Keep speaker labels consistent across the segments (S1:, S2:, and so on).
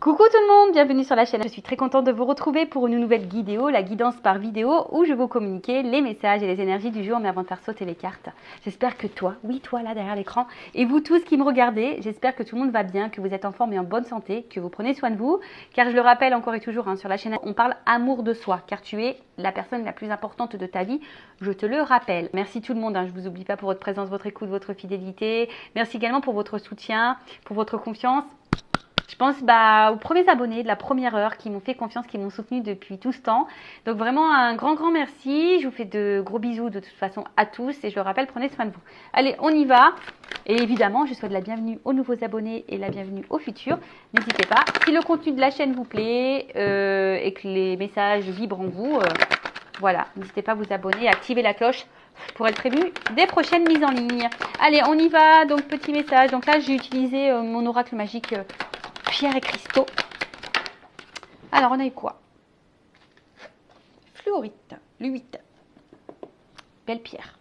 S1: Coucou tout le monde, bienvenue sur la chaîne. Je suis très contente de vous retrouver pour une nouvelle vidéo, la guidance par vidéo, où je vais vous communiquer les messages et les énergies du jour, mais avant de faire sauter les cartes. J'espère que toi, oui toi là derrière l'écran, et vous tous qui me regardez, j'espère que tout le monde va bien, que vous êtes en forme et en bonne santé, que vous prenez soin de vous, car je le rappelle encore et toujours, sur la chaîne, on parle amour de soi, car tu es la personne la plus importante de ta vie, je te le rappelle. Merci tout le monde, je ne vous oublie pas pour votre présence, votre écoute, votre fidélité. Merci également pour votre soutien, pour votre confiance. Je pense aux premiers abonnés de la première heure qui m'ont fait confiance, qui m'ont soutenu depuis tout ce temps. Donc vraiment un grand merci. Je vous fais de gros bisous de toute façon à tous et je le rappelle, prenez soin de vous. Allez, on y va. Et évidemment, je souhaite la bienvenue aux nouveaux abonnés et la bienvenue aux futurs. N'hésitez pas. Si le contenu de la chaîne vous plaît et que les messages vibrent en vous, voilà, n'hésitez pas à vous abonner et à activer la cloche pour être prévenu des prochaines mises en ligne. Allez, on y va. Donc, petit message. Donc là, j'ai utilisé mon oracle magique pierre et cristaux. Alors, on a eu quoi? Fluorite, le 8. Belle pierre.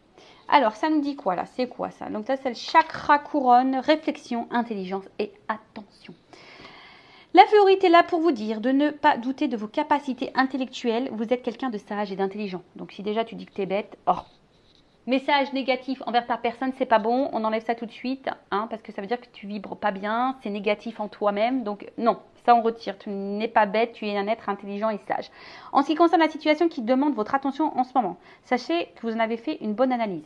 S1: Alors, ça nous dit quoi là? C'est quoi ça? Donc, ça, c'est le chakra couronne, réflexion, intelligence et attention. La fluorite est là pour vous dire de ne pas douter de vos capacités intellectuelles. Vous êtes quelqu'un de sage et d'intelligent. Donc, si déjà tu dis que tu es bête, message négatif envers ta personne, c'est pas bon, on enlève ça tout de suite, parce que ça veut dire que tu vibres pas bien, c'est négatif en toi-même, donc non, ça on retire, tu n'es pas bête, tu es un être intelligent et sage. En ce qui concerne la situation qui demande votre attention en ce moment, sachez que vous en avez fait une bonne analyse.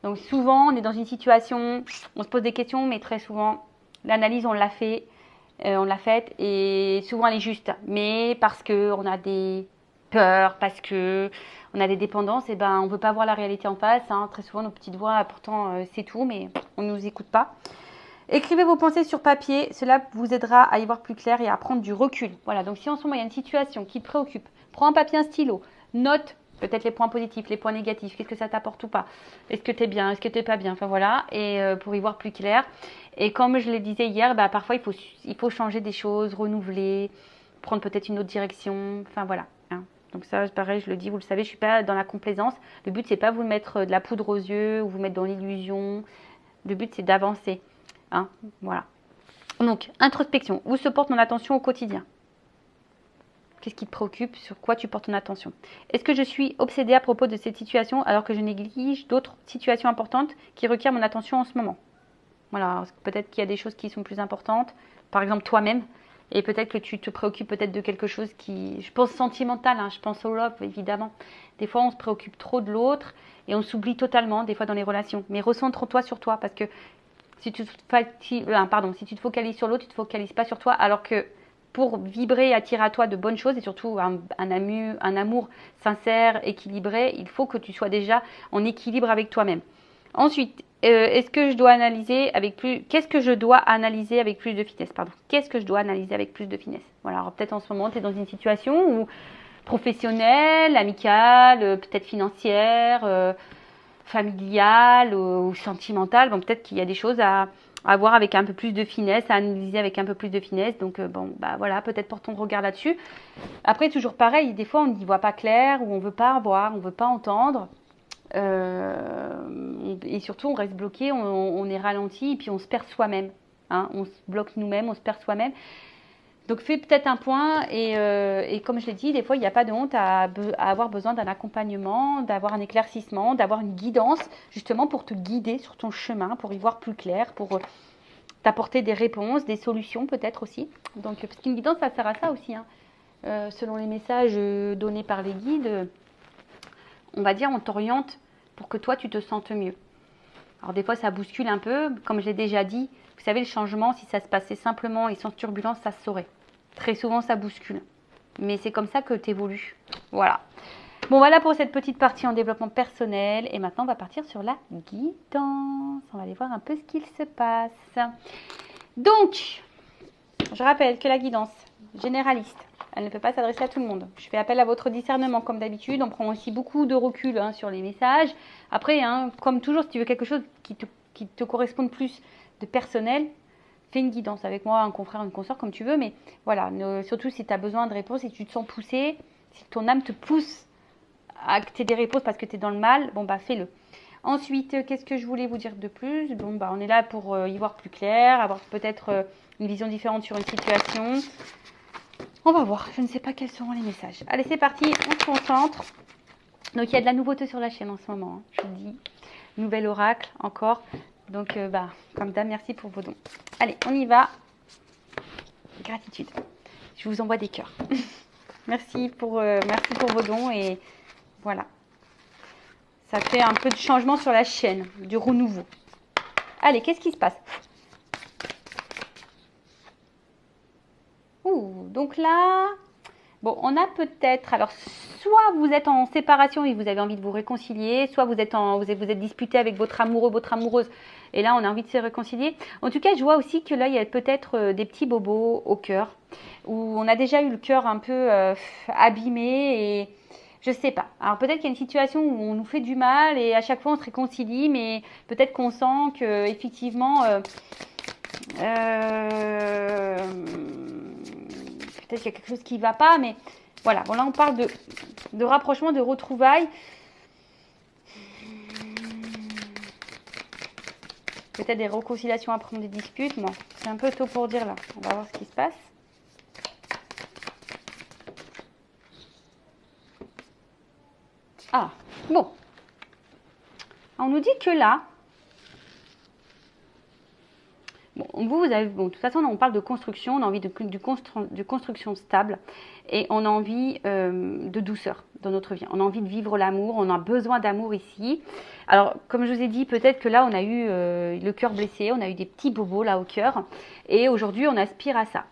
S1: Donc souvent, on est dans une situation, on se pose des questions, mais très souvent, l'analyse on l'a fait, on l'a faite, et souvent elle est juste, mais parce qu'on a des peurs, parce que on a des dépendances, et on ne veut pas voir la réalité en face. Très souvent, nos petites voix, pourtant, c'est tout, mais on ne nous écoute pas. Écrivez vos pensées sur papier. Cela vous aidera à y voir plus clair et à prendre du recul. Voilà, donc si en ce moment, il y a une situation qui te préoccupe, prends un papier, un stylo, note peut-être les points positifs, les points négatifs, qu'est-ce que ça t'apporte ou pas. Est-ce que tu es bien, est-ce que tu n'es pas bien. Enfin voilà, et pour y voir plus clair. Et comme je le disais hier, parfois, il faut changer des choses, renouveler, prendre peut-être une autre direction. Enfin voilà. Donc ça, pareil, je le dis, vous le savez, je ne suis pas dans la complaisance. Le but, c'est pas vous mettre de la poudre aux yeux ou vous mettre dans l'illusion. Le but, c'est d'avancer. Voilà. Donc, introspection. Où se porte mon attention au quotidien? Qu'est-ce qui te préoccupe? Sur quoi tu portes ton attention? Est-ce que je suis obsédée à propos de cette situation alors que je néglige d'autres situations importantes qui requièrent mon attention en ce moment? Voilà, peut-être qu'il y a des choses qui sont plus importantes. Par exemple, toi-même. Et peut-être que tu te préoccupes peut-être de quelque chose qui, je pense, sentimental, je pense au love, évidemment. Des fois, on se préoccupe trop de l'autre et on s'oublie totalement, des fois, dans les relations. Mais recentre-toi sur toi, parce que si tu te focalises sur l'autre, tu ne te focalises pas sur toi, alors que pour vibrer et attirer à toi de bonnes choses, et surtout un amour sincère, équilibré, il faut que tu sois déjà en équilibre avec toi-même. Ensuite, qu'est-ce que je dois analyser avec plus de finesse? Qu'est-ce que je dois analyser avec plus de finesse? Voilà, alors peut-être en ce moment, tu es dans une situation où professionnelle, amicale, peut-être financière, familiale ou sentimentale. Bon, peut-être qu'il y a des choses à voir avec un peu plus de finesse, à analyser avec un peu plus de finesse. Donc, voilà, peut-être porte ton regard là-dessus. Après, toujours pareil, des fois, on n'y voit pas clair ou on ne veut pas voir, on ne veut pas entendre. Et surtout on reste bloqué, on est ralenti et puis on se perd soi-même, on se bloque nous-mêmes, on se perd soi-même. Donc fais peut-être un point et comme je l'ai dit, des fois il n'y a pas de honte à avoir besoin d'un accompagnement, d'avoir un éclaircissement, d'avoir une guidance justement pour te guider sur ton chemin, pour y voir plus clair, pour t'apporter des réponses, des solutions peut-être aussi. Donc parce qu'une guidance ça sert à ça aussi, selon les messages donnés par les guides. On va dire, on t'oriente pour que toi, tu te sentes mieux. Alors, des fois, ça bouscule un peu. Comme je l'ai déjà dit, vous savez, le changement, si ça se passait simplement et sans turbulence, ça se saurait. Très souvent, ça bouscule. Mais c'est comme ça que tu évolues. Voilà. Bon, voilà pour cette petite partie en développement personnel. Et maintenant, on va partir sur la guidance. On va aller voir un peu ce qu'il se passe. Donc, je rappelle que la guidance généraliste, elle ne peut pas s'adresser à tout le monde. Je fais appel à votre discernement comme d'habitude. On prend aussi beaucoup de recul sur les messages. Après, comme toujours, si tu veux quelque chose qui te corresponde plus de personnel, fais une guidance avec moi, un confrère, une consoeur, comme tu veux. Mais voilà, surtout si tu as besoin de réponses, si tu te sens poussé, si ton âme te pousse à que tu aies des réponses parce que tu es dans le mal, fais-le. Ensuite, qu'est-ce que je voulais vous dire de plus? Bon, bah, on est là pour y voir plus clair, avoir peut-être une vision différente sur une situation. On va voir, je ne sais pas quels seront les messages. Allez, c'est parti, on se concentre. Donc, il y a de la nouveauté sur la chaîne en ce moment, hein, je vous dis. Nouvel oracle, encore. Donc, bah, comme d'hab, merci pour vos dons. Allez, on y va. Gratitude. Je vous envoie des cœurs. merci pour vos dons et voilà. Ça fait un peu de changement sur la chaîne, du renouveau. Allez, qu'est-ce qui se passe? Ouh, donc là, bon, on a peut-être, alors, soit vous êtes en séparation et vous avez envie de vous réconcilier, soit vous êtes disputé avec votre amoureux, votre amoureuse, et là, on a envie de se réconcilier. En tout cas, je vois aussi que là, il y a peut-être des petits bobos au cœur, où on a déjà eu le cœur un peu abîmé et je sais pas. Alors peut-être qu'il y a une situation où on nous fait du mal et à chaque fois on se réconcilie, mais peut-être qu'on sent que effectivement peut-être qu'il y a quelque chose qui ne va pas, mais voilà. Bon là on parle de rapprochement, de retrouvailles. Peut-être des réconciliations après des disputes. Bon, c'est un peu tôt pour dire là. On va voir ce qui se passe. Ah, bon. On nous dit que là, bon, vous avez, bon, de toute façon, on parle de construction, on a envie de construction stable et on a envie de douceur dans notre vie. On a envie de vivre l'amour, on a besoin d'amour ici. Alors, comme je vous ai dit, peut-être que là, on a eu le cœur blessé, on a eu des petits bobos là au cœur et aujourd'hui, on aspire à ça.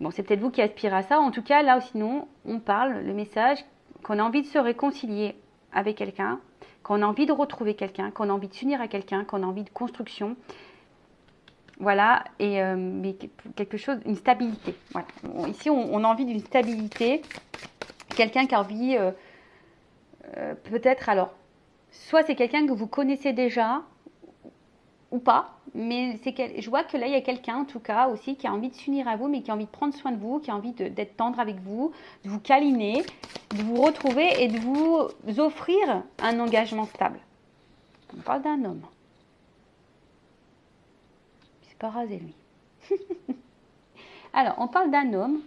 S1: Bon, c'est peut-être vous qui aspirez à ça. En tout cas, là, sinon, on parle, le message, qu'on a envie de se réconcilier avec quelqu'un, qu'on a envie de retrouver quelqu'un, qu'on a envie de s'unir à quelqu'un, qu'on a envie de construction. Voilà, et mais quelque chose, une stabilité. Voilà. Ici, on a envie d'une stabilité. Quelqu'un qui a envie, peut-être, alors, soit c'est quelqu'un que vous connaissez déjà, ou pas, mais je vois que là, il y a quelqu'un, en tout cas, aussi, qui a envie de s'unir à vous, mais qui a envie de prendre soin de vous, qui a envie d'être tendre avec vous, de vous câliner, de vous retrouver et de vous offrir un engagement stable. On parle d'un homme. C'est pas rasé, lui. Alors, on parle d'un homme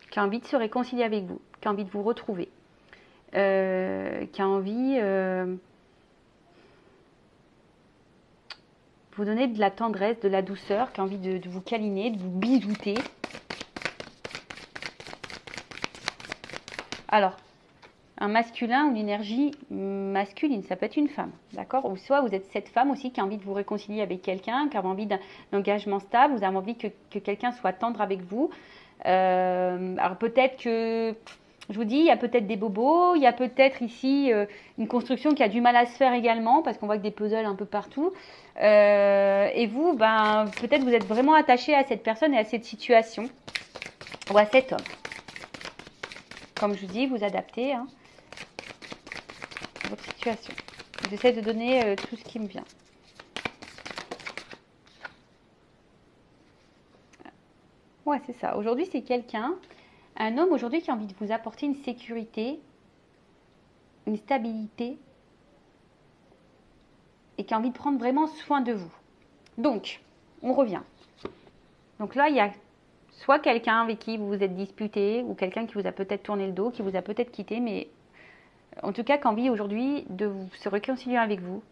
S1: qui a envie de se réconcilier avec vous, qui a envie de vous retrouver, qui a envie de vous donner de la tendresse, de la douceur, qui a envie de vous câliner, de vous bisouter. Alors, un masculin ou une énergie masculine, ça peut être une femme, d'accord? Ou soit vous êtes cette femme aussi qui a envie de vous réconcilier avec quelqu'un, qui a envie d'un engagement stable, vous avez envie que quelqu'un soit tendre avec vous. Alors peut-être que, je vous dis, il y a peut-être des bobos, il y a peut-être ici une construction qui a du mal à se faire également, parce qu'on voit que des puzzles un peu partout. Et vous, ben, peut-être vous êtes vraiment attaché à cette personne et à cette situation, ou à cet homme. Comme je vous dis, vous adaptez à votre situation. J'essaie de donner tout ce qui me vient. Ouais, c'est ça. Aujourd'hui, c'est quelqu'un, un homme aujourd'hui qui a envie de vous apporter une sécurité, une stabilité et qui a envie de prendre vraiment soin de vous. Donc, on revient. Donc là, il y a soit quelqu'un avec qui vous vous êtes disputé ou quelqu'un qui vous a peut-être tourné le dos, qui vous a peut-être quitté, mais en tout cas, qui a envie aujourd'hui de se réconcilier avec vous,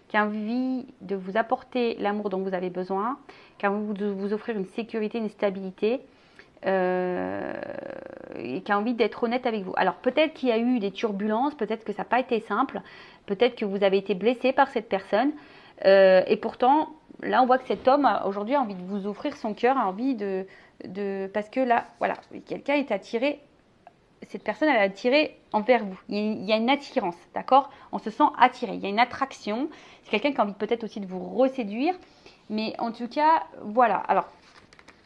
S1: qui a envie de vous apporter l'amour dont vous avez besoin, qui a envie de vous offrir une sécurité, une stabilité, et qui a envie d'être honnête avec vous. Alors peut-être qu'il y a eu des turbulences, peut-être que ça n'a pas été simple, peut-être que vous avez été blessé par cette personne, et pourtant, là on voit que cet homme aujourd'hui a envie de vous offrir son cœur, a envie parce que là, voilà, quelqu'un est attiré. Cette personne, elle est attirée envers vous. Il y a une attirance, d'accord? On se sent attiré, il y a une attraction. C'est quelqu'un qui a envie peut-être aussi de vous reséduire. Mais en tout cas, voilà. Alors,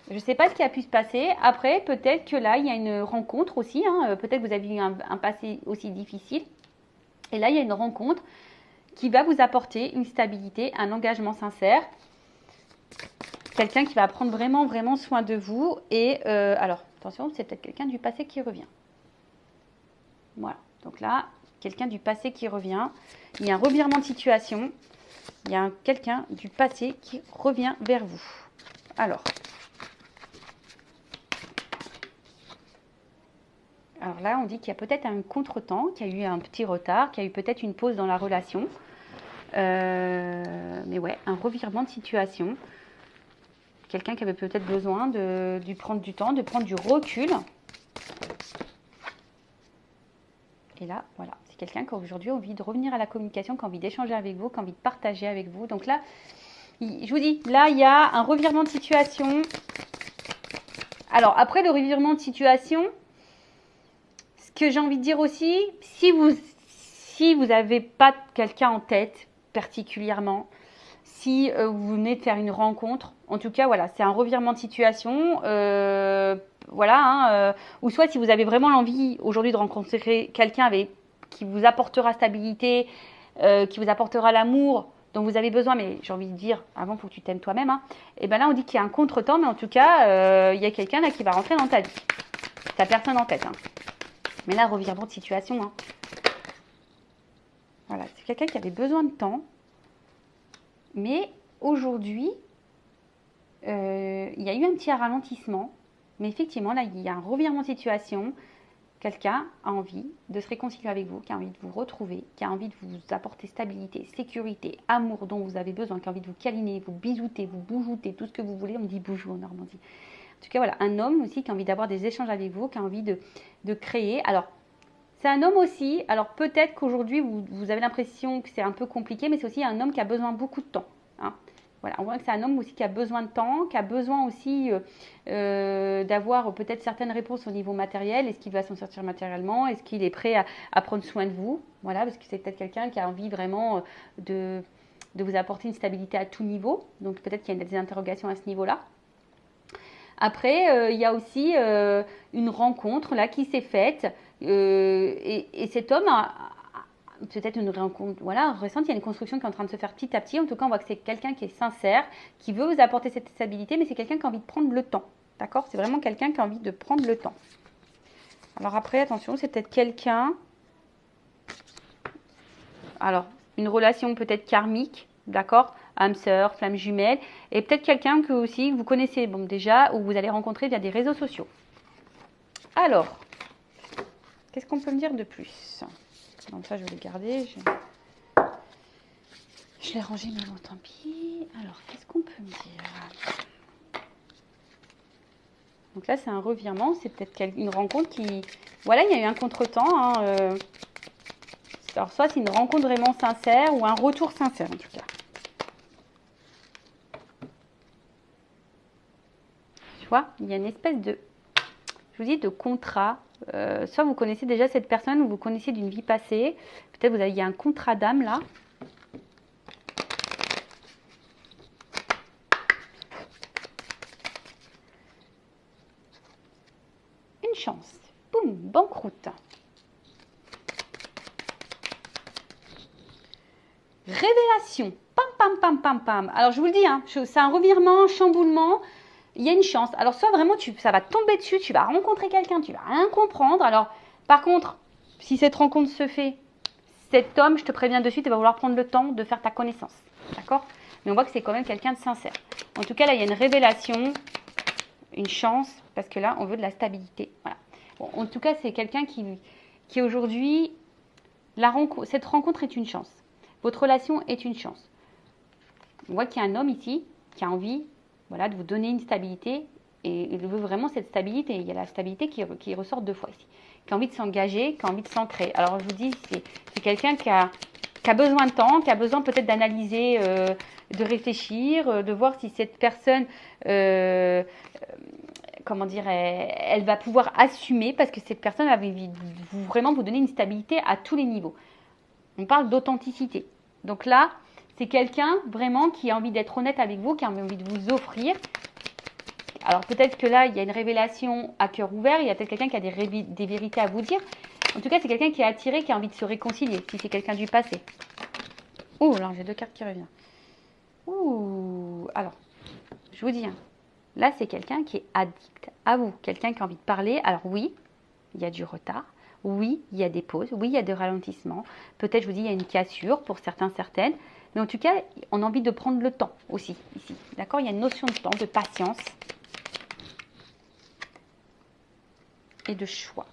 S1: je ne sais pas ce qui a pu se passer. Après, peut-être que là, il y a une rencontre aussi. Peut-être que vous avez eu un passé aussi difficile. Et là, il y a une rencontre qui va vous apporter une stabilité, un engagement sincère. Quelqu'un qui va prendre vraiment, vraiment soin de vous. Et alors, attention, c'est peut-être quelqu'un du passé qui revient. Voilà, donc là, quelqu'un du passé qui revient. Il y a un revirement de situation. Il y a quelqu'un du passé qui revient vers vous. Alors là, on dit qu'il y a peut-être un contretemps, qu'il y a eu un petit retard, qu'il y a eu peut-être une pause dans la relation. Mais ouais, un revirement de situation. Quelqu'un qui avait peut-être besoin de prendre du temps, de prendre du recul. Et là, voilà, c'est quelqu'un qui a aujourd'hui envie de revenir à la communication, qui a envie d'échanger avec vous, qui a envie de partager avec vous. Donc là, je vous dis, là, il y a un revirement de situation. Alors, après le revirement de situation, ce que j'ai envie de dire aussi, si vous n'avez pas quelqu'un en tête particulièrement, si vous venez de faire une rencontre, en tout cas, voilà, c'est un revirement de situation. Ou soit si vous avez vraiment l'envie aujourd'hui de rencontrer quelqu'un qui vous apportera stabilité, qui vous apportera l'amour dont vous avez besoin, mais j'ai envie de dire, avant, il faut que tu t'aimes toi-même. Et bien là, on dit qu'il y a un contretemps, mais en tout cas, il y a quelqu'un là qui va rentrer dans ta vie. T'as personne en tête. Mais là, revirement de situation. Voilà, c'est quelqu'un qui avait besoin de temps. Mais aujourd'hui, il y a eu un petit ralentissement. Mais effectivement, là, il y a un revirement de situation. Quelqu'un a envie de se réconcilier avec vous, qui a envie de vous retrouver, qui a envie de vous apporter stabilité, sécurité, amour dont vous avez besoin, qui a envie de vous câliner, vous bisouter, vous boujoutez, tout ce que vous voulez. On dit boujou en Normandie. En tout cas, voilà, un homme aussi qui a envie d'avoir des échanges avec vous, qui a envie de créer. Alors, c'est un homme aussi, alors peut-être qu'aujourd'hui, vous avez l'impression que c'est un peu compliqué, mais c'est aussi un homme qui a besoin beaucoup de temps. Voilà, on voit que c'est un homme aussi qui a besoin de temps, qui a besoin aussi d'avoir peut-être certaines réponses au niveau matériel. Est-ce qu'il va s'en sortir matériellement? Est-ce qu'il est prêt à prendre soin de vous? Voilà, parce que c'est peut-être quelqu'un qui a envie vraiment de vous apporter une stabilité à tout niveau. Donc peut-être qu'il y a des interrogations à ce niveau-là. Après, il y a aussi une rencontre là qui s'est faite et cet homme a peut-être une rencontre récente, il y a une construction qui est en train de se faire petit à petit. En tout cas, on voit que c'est quelqu'un qui est sincère, qui veut vous apporter cette stabilité, mais c'est quelqu'un qui a envie de prendre le temps. D'accord? C'est vraiment quelqu'un qui a envie de prendre le temps. Alors après, attention, c'est peut-être quelqu'un... Alors, une relation peut-être karmique, d'accord? Âme sœur, flamme jumelle, et peut-être quelqu'un que aussi vous connaissez déjà, ou vous allez rencontrer via des réseaux sociaux. Alors, qu'est-ce qu'on peut me dire de plus? Donc ça, je vais le garder. Je l'ai rangé, mais bon, tant pis. Alors, qu'est-ce qu'on peut me dire? Donc là, c'est un revirement. C'est peut-être une rencontre qui... Voilà, il y a eu un contretemps. Alors, soit c'est une rencontre vraiment sincère ou un retour sincère, en tout cas. Tu vois, il y a une espèce de... Je vous dis, de contrat. Soit vous connaissez déjà cette personne ou vous connaissez d'une vie passée. Peut-être il y a un contrat d'âme là. Une chance. Boum, banqueroute. Révélation. Pam, pam, pam, pam, pam. Alors je vous le dis, c'est un revirement, chamboulement. Il y a une chance. Alors, soit vraiment, ça va tomber dessus, tu vas rencontrer quelqu'un, tu vas rien comprendre. Alors, par contre, si cette rencontre se fait, cet homme, je te préviens de suite, il va vouloir prendre le temps de faire ta connaissance. D'accord? Mais on voit que c'est quand même quelqu'un de sincère. En tout cas, là, il y a une révélation, une chance, parce que là, on veut de la stabilité. Voilà. Bon, en tout cas, c'est quelqu'un qui aujourd'hui, cette rencontre est une chance. Votre relation est une chance. On voit qu'il y a un homme ici qui a envie... Voilà, de vous donner une stabilité, et il veut vraiment cette stabilité. Il y a la stabilité qui ressort deux fois ici, qui a envie de s'engager, qui a envie de s'ancrer. Alors je vous dis, c'est quelqu'un qui a besoin de temps, qui a besoin peut-être d'analyser, de réfléchir, de voir si cette personne, comment dire, elle va pouvoir assumer, parce que cette personne va vraiment vous donner une stabilité à tous les niveaux. On parle d'authenticité. Donc là, c'est quelqu'un vraiment qui a envie d'être honnête avec vous, qui a envie de vous offrir. Alors peut-être que là, il y a une révélation à cœur ouvert, il y a peut-être quelqu'un qui a des vérités à vous dire. En tout cas, c'est quelqu'un qui est attiré, qui a envie de se réconcilier, si c'est quelqu'un du passé. Oh, alors j'ai deux cartes qui reviennent. Ouh, alors, je vous dis, là c'est quelqu'un qui est addict à vous, quelqu'un qui a envie de parler. Alors oui, il y a du retard. Oui, il y a des pauses, oui, il y a des ralentissements. Peut-être, je vous dis, il y a une cassure pour certains, certaines. Mais en tout cas, on a envie de prendre le temps aussi, ici. D'accord? Il y a une notion de temps, de patience et de choix.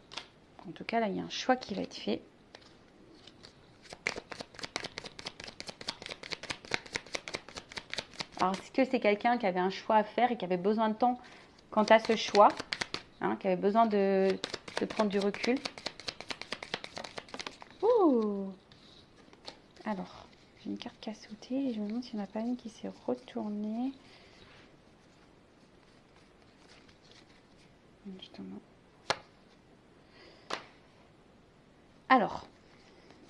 S1: En tout cas, là, il y a un choix qui va être fait. Alors, est-ce que c'est quelqu'un qui avait un choix à faire et qui avait besoin de temps quant à ce choix, hein, qui avait besoin de prendre du recul? Ouh! Alors, j'ai une carte qui a sauté et je me demande s'il n'y en a pas une qui s'est retournée. Justement. Alors,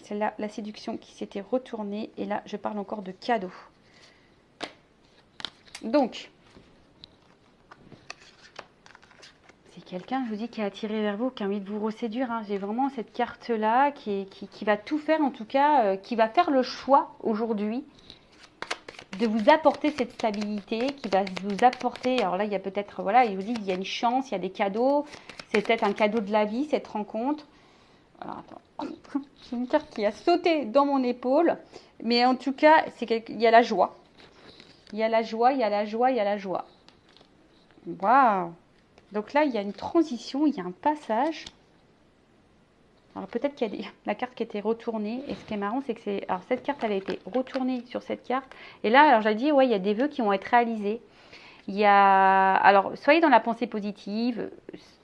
S1: c'est là la séduction qui s'était retournée et là, je parle encore de cadeau. Donc, c'est quelqu'un, je vous dis, qui est attiré vers vous, qui a envie de vous reséduire. Hein. J'ai vraiment cette carte-là qui va tout faire, en tout cas, qui va faire le choix aujourd'hui de vous apporter cette stabilité, qui va vous apporter, alors là, il y a peut-être, voilà, il vous dit, il y a une chance, il y a des cadeaux, c'est peut-être un cadeau de la vie, cette rencontre. Alors, attends, j'ai une carte qui a sauté dans mon épaule, mais en tout cas, il y a la joie. Il y a la joie, il y a la joie, il y a la joie. Waouh! Donc là, il y a une transition, il y a un passage. Alors peut-être qu'il y a la carte qui a été retournée. Et ce qui est marrant, c'est que alors cette carte, elle a été retournée sur cette carte. Et là, alors j'ai dit, ouais, il y a des vœux qui vont être réalisés. Il y a, alors soyez dans la pensée positive,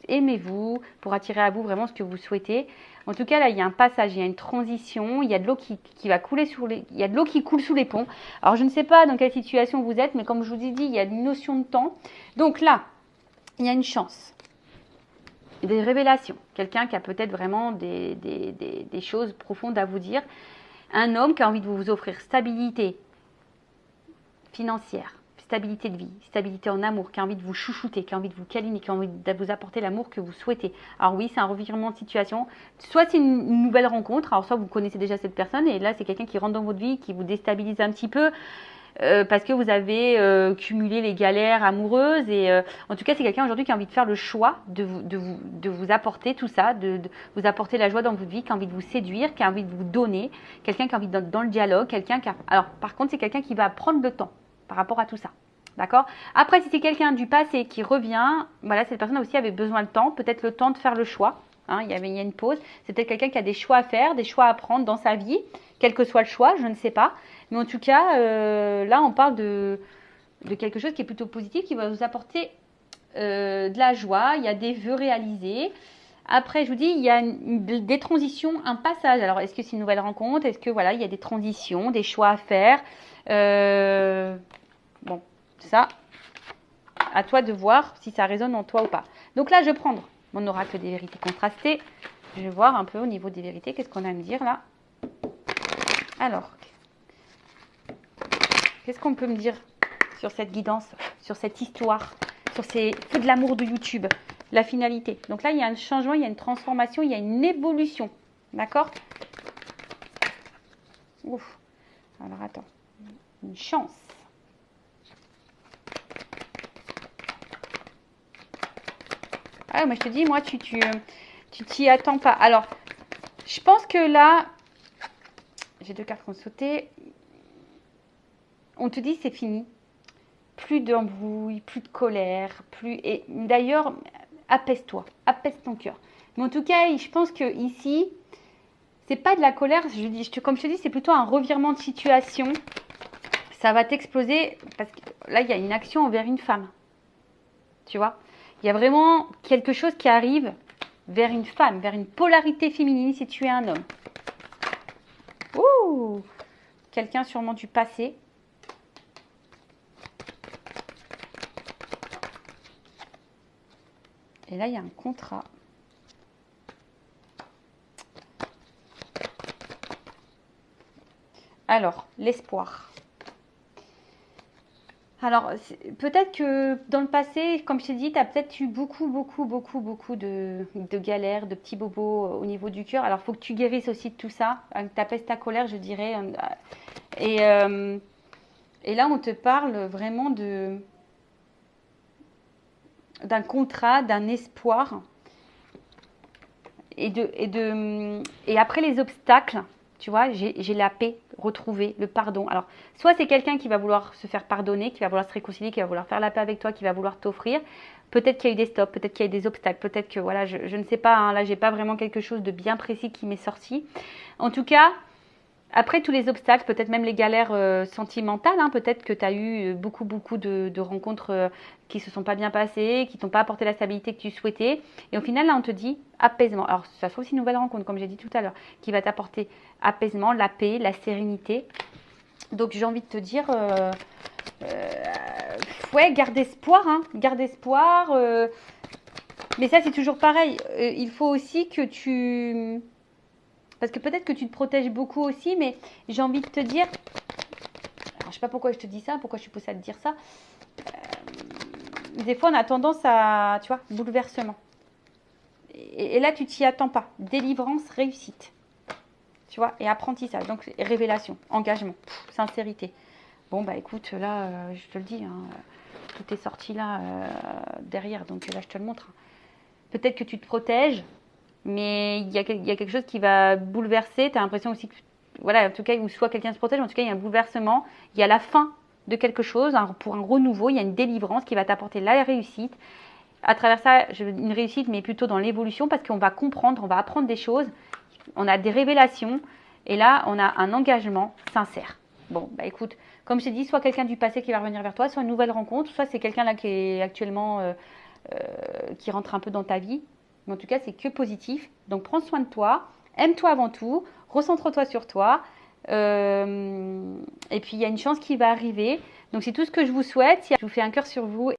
S1: aimez-vous pour attirer à vous vraiment ce que vous souhaitez. En tout cas, là, il y a un passage, il y a une transition, il y a de l'eau qui va couler il y a de l'eau qui coule sous les ponts. Alors je ne sais pas dans quelle situation vous êtes, mais comme je vous ai dit, il y a une notion de temps. Donc là, il y a une chance. Des révélations, quelqu'un qui a peut-être vraiment des choses profondes à vous dire, un homme qui a envie de vous offrir stabilité financière, stabilité de vie, stabilité en amour, qui a envie de vous chouchouter, qui a envie de vous câliner, qui a envie de vous apporter l'amour que vous souhaitez. Alors oui, c'est un revirement de situation, soit c'est une nouvelle rencontre, alors soit vous connaissez déjà cette personne et là c'est quelqu'un qui rentre dans votre vie, qui vous déstabilise un petit peu, parce que vous avez cumulé les galères amoureuses et en tout cas c'est quelqu'un aujourd'hui qui a envie de faire le choix de vous apporter tout ça, de vous apporter la joie dans votre vie, qui a envie de vous séduire, qui a envie de vous donner, quelqu'un qui a envie d'être dans le dialogue, quelqu'un qui a... Alors par contre c'est quelqu'un qui va prendre le temps par rapport à tout ça. D'accord? Après, si c'est quelqu'un du passé qui revient, voilà, cette personne aussi avait besoin de temps, peut-être le temps de faire le choix. Hein, il y a une pause. C'est peut-être quelqu'un qui a des choix à faire, des choix à prendre dans sa vie, quel que soit le choix, je ne sais pas. Mais en tout cas, là, on parle de quelque chose qui est plutôt positif, qui va vous apporter de la joie. Il y a des vœux réalisés. Après, je vous dis, il y a des transitions, un passage. Alors, est-ce que c'est une nouvelle rencontre? Est-ce que, voilà, il y a des transitions, des choix à faire? Bon, ça, à toi de voir si ça résonne en toi ou pas. Donc là, je vais prendre mon oracle des vérités contrastées. Je vais voir un peu au niveau des vérités, qu'est-ce qu'on a à me dire là. Alors, qu'est-ce qu'on peut me dire sur cette guidance, sur cette histoire, sur ces feux de l'amour de YouTube, la finalité. Donc là, il y a un changement, il y a une transformation, il y a une évolution. D'accord? Ouf. Alors, attends. Une chance. Ah, mais je te dis, moi, tu t'y attends pas. Alors, je pense que là, j'ai deux cartes qui ont sauté. On te dit, c'est fini. Plus d'embrouille, plus de colère, plus... Et d'ailleurs, apaise-toi, apaise ton cœur. Mais en tout cas, je pense que ici, c'est pas de la colère. Comme je te dis, c'est plutôt un revirement de situation. Ça va t'exploser parce que là, il y a une action envers une femme. Tu vois? Il y a vraiment quelque chose qui arrive vers une femme, vers une polarité féminine si tu es un homme. Ouh! Quelqu'un sûrement du passé. Et là, il y a un contrat. Alors, l'espoir. Alors, peut-être que dans le passé, comme je t'ai dit, tu as peut-être eu beaucoup de galères, de petits bobos au niveau du cœur. Alors, il faut que tu guérisses aussi de tout ça, que tu apaises ta colère, je dirais. Et là, on te parle vraiment d'un contrat, d'un espoir. Et après les obstacles, tu vois, j'ai la paix retrouvée, le pardon. Alors, soit c'est quelqu'un qui va vouloir se faire pardonner, qui va vouloir se réconcilier, qui va vouloir faire la paix avec toi, qui va vouloir t'offrir. Peut-être qu'il y a eu des stops, peut-être qu'il y a eu des obstacles, peut-être que, voilà, je ne sais pas, hein, là, j'ai pas vraiment quelque chose de bien précis qui m'est sorti. En tout cas, après tous les obstacles, peut-être même les galères sentimentales, hein, peut-être que tu as eu beaucoup de rencontres qui se sont pas bien passées, qui t'ont pas apporté la stabilité que tu souhaitais. Et au final, là, on te dit apaisement. Alors, ça sera aussi une nouvelle rencontre, comme j'ai dit tout à l'heure, qui va t'apporter apaisement, la paix, la sérénité. Donc, j'ai envie de te dire, ouais, garde espoir, hein, garde espoir. Mais ça, c'est toujours pareil. Il faut aussi que tu... Parce que peut-être que tu te protèges beaucoup aussi, mais j'ai envie de te dire, alors, je ne sais pas pourquoi je te dis ça, pourquoi je suis poussée à te dire ça. Des fois, on a tendance à, tu vois, bouleversement. Et là, tu t'y attends pas. Délivrance, réussite. Tu vois, et apprentissage. Donc, révélation, engagement, sincérité. Bon, bah écoute, là, je te le dis, hein, tout est sorti là, derrière. Donc là, je te le montre. Peut-être que tu te protèges. Mais il y a quelque chose qui va bouleverser. Tu as l'impression aussi que, voilà, en tout cas, ou soit quelqu'un se protège, en tout cas, il y a un bouleversement. Il y a la fin de quelque chose pour un renouveau. Il y a une délivrance qui va t'apporter la réussite. À travers ça, une réussite, mais plutôt dans l'évolution, parce qu'on va comprendre, on va apprendre des choses. On a des révélations. Et là, on a un engagement sincère. Bon, bah écoute, comme je t'ai dit, soit quelqu'un du passé qui va revenir vers toi, soit une nouvelle rencontre, soit c'est quelqu'un là qui est actuellement, qui rentre un peu dans ta vie. Mais en tout cas, c'est que positif. Donc, prends soin de toi. Aime-toi avant tout. Recentre-toi sur toi. Et puis, il y a une chance qui va arriver. Donc, c'est tout ce que je vous souhaite. Je vous fais un cœur sur vous.